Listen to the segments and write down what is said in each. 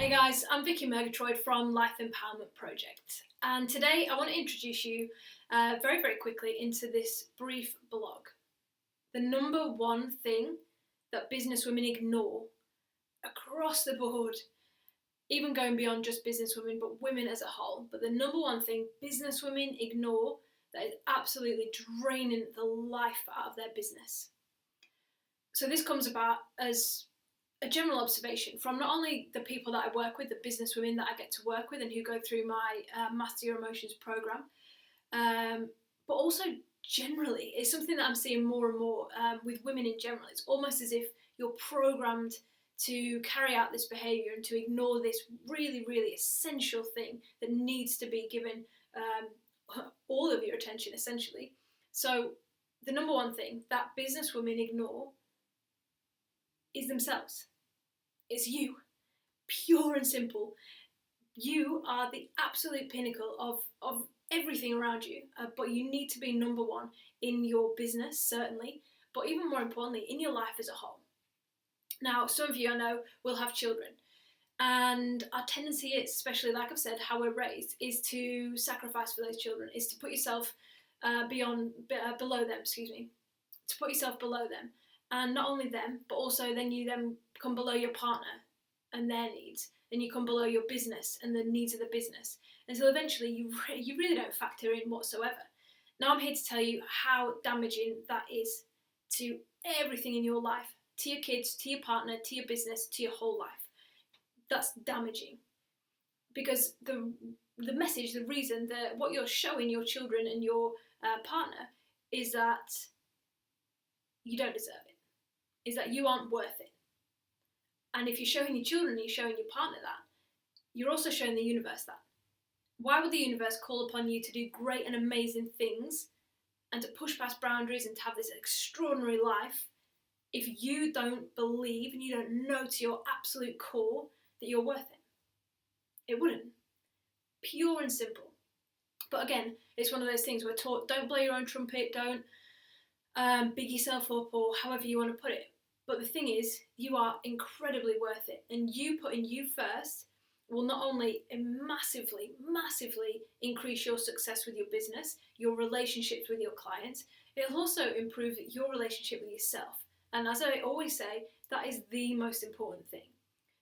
Hey guys, I'm Vicky Murgatroyd from Life Empowerment Project, and today I want to introduce you very quickly into this brief blog. The number one thing that business women ignore across the board, even going beyond just business women, but women as a whole, but the number one thing business women ignore that is absolutely draining the life out of their business. So this comes about as a general observation from not only the people that I work with, the business women that I get to work with and who go through my Master Your Emotions program, but also generally, it's something that I'm seeing more and more with women in general. It's almost as if you're programmed to carry out this behaviour and to ignore this really essential thing that needs to be given all of your attention, essentially. So the number one thing that business women ignore is themselves. It's you, pure and simple. You are the absolute pinnacle of everything around you, but you need to be number one in your business, certainly, but even more importantly, in your life as a whole. Now, some of you I know will have children, and our tendency is, especially like I've said, how we're raised, is to sacrifice for those children, is to put yourself below them, to put yourself below them. And not only them, but also then you come below your partner and their needs, and you come below your business and the needs of the business, until eventually you really don't factor in whatsoever. Now I'm here to tell you how damaging that is to everything in your life, to your kids, to your partner, to your business, to your whole life. That's damaging, because the message, the reason, what you're showing your children and your partner is that you don't deserve it. Is that you aren't worth it. And if you're showing your children and you're showing your partner that, you're also showing the universe that. Why would the universe call upon you to do great and amazing things and to push past boundaries and to have this extraordinary life if you don't believe and you don't know to your absolute core that you're worth it? It wouldn't. Pure and simple. But again, it's one of those things we're taught, don't blow your own trumpet, don't big yourself up, or however you want to put it. But the thing is, you are incredibly worth it, and you putting you first will not only massively increase your success with your business, your relationships with your clients, it'll also improve your relationship with yourself. And as I always say, that is the most important thing.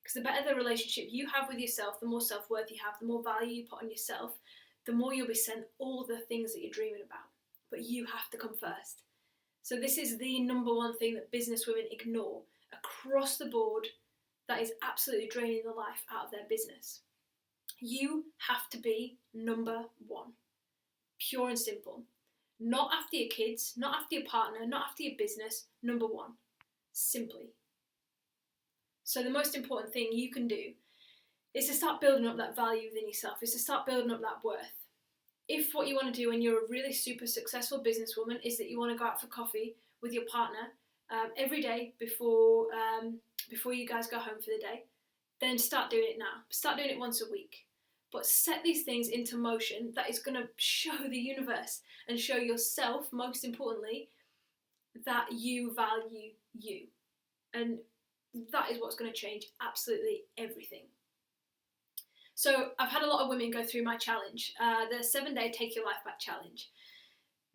Because the better the relationship you have with yourself, the more self-worth you have, the more value you put on yourself, the more you'll be sent all the things that you're dreaming about. But you have to come first. So this is the number one thing that business women ignore across the board that is absolutely draining the life out of their business. You have to be number one. Pure and simple. Not after your kids, not after your partner, not after your business, number one. Simply. So the most important thing you can do is to start building up that value within yourself, is to start building up that worth. If what you want to do when you're a really super successful businesswoman is that you want to go out for coffee with your partner every day before you guys go home for the day, then start doing it now. Start doing it once a week. But set these things into motion that is going to show the universe and show yourself, most importantly, that you value you. And that is what's going to change absolutely everything. So I've had a lot of women go through my challenge, the 7-day Take Your Life Back challenge.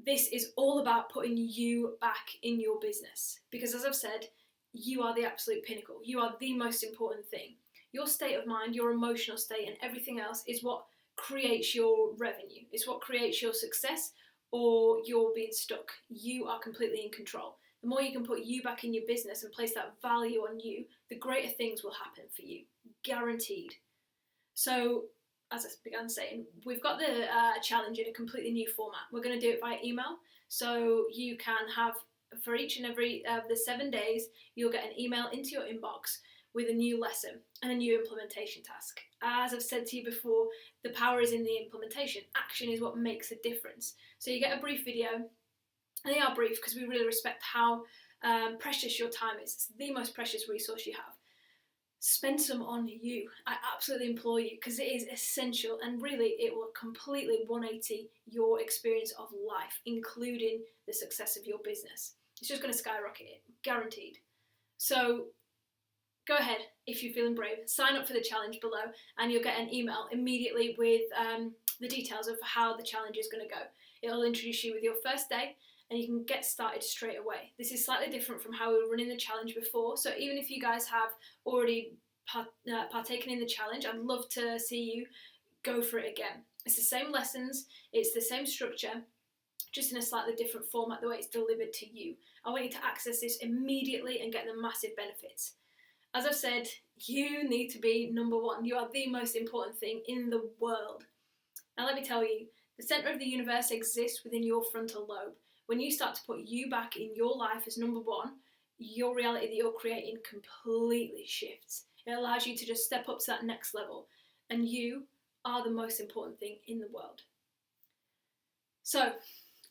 This is all about putting you back in your business, because as I've said, you are the absolute pinnacle. You are the most important thing. Your state of mind, your emotional state, and everything else is what creates your revenue. It's what creates your success or your being stuck. You are completely in control. The more you can put you back in your business and place that value on you, the greater things will happen for you. Guaranteed. So, as I began saying, we've got the challenge in a completely new format. We're going to do it via email. So you can have, for each and every of the 7 days, you'll get an email into your inbox with a new lesson and a new implementation task. As I've said to you before, the power is in the implementation. Action is what makes a difference. So you get a brief video, and they are brief because we really respect how precious your time is. It's the most precious resource you have. Spend some on you. I absolutely implore you, because it is essential, and really it will completely 180 your experience of life, including the success of your business. It's just going to skyrocket it, guaranteed. So go ahead if you're feeling brave. Sign up for the challenge below and you'll get an email immediately with the details of how the challenge is going to go. It'll introduce you with your first day and you can get started straight away. This is slightly different from how we were running the challenge before, so even if you guys have already partaken in the challenge, I'd love to see you go for it again. It's the same lessons, it's the same structure, just in a slightly different format, the way it's delivered to you. I want you to access this immediately and get the massive benefits. As I've said, you need to be number one. You are the most important thing in the world. Now let me tell you, the centre of the universe exists within your frontal lobe. When you start to put you back in your life as number one, your reality that you're creating completely shifts. It allows you to just step up to that next level, and you are the most important thing in the world. So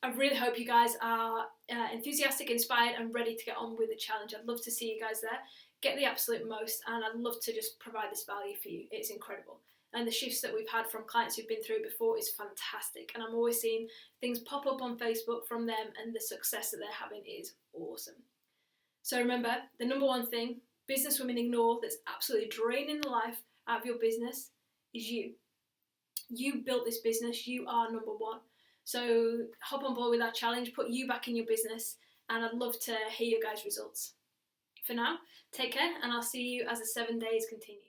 I really hope you guys are enthusiastic, inspired and ready to get on with the challenge. I'd love to see you guys there. Get the absolute most, and I'd love to just provide this value for you. It's incredible. And the shifts that we've had from clients who've been through it before is fantastic. And I'm always seeing things pop up on Facebook from them, and the success that they're having is awesome. So remember, the number one thing business women ignore that's absolutely draining the life out of your business is you. You built this business, you are number one. So hop on board with our challenge, put you back in your business, and I'd love to hear your guys' results. For now, take care, and I'll see you as the 7 days continue.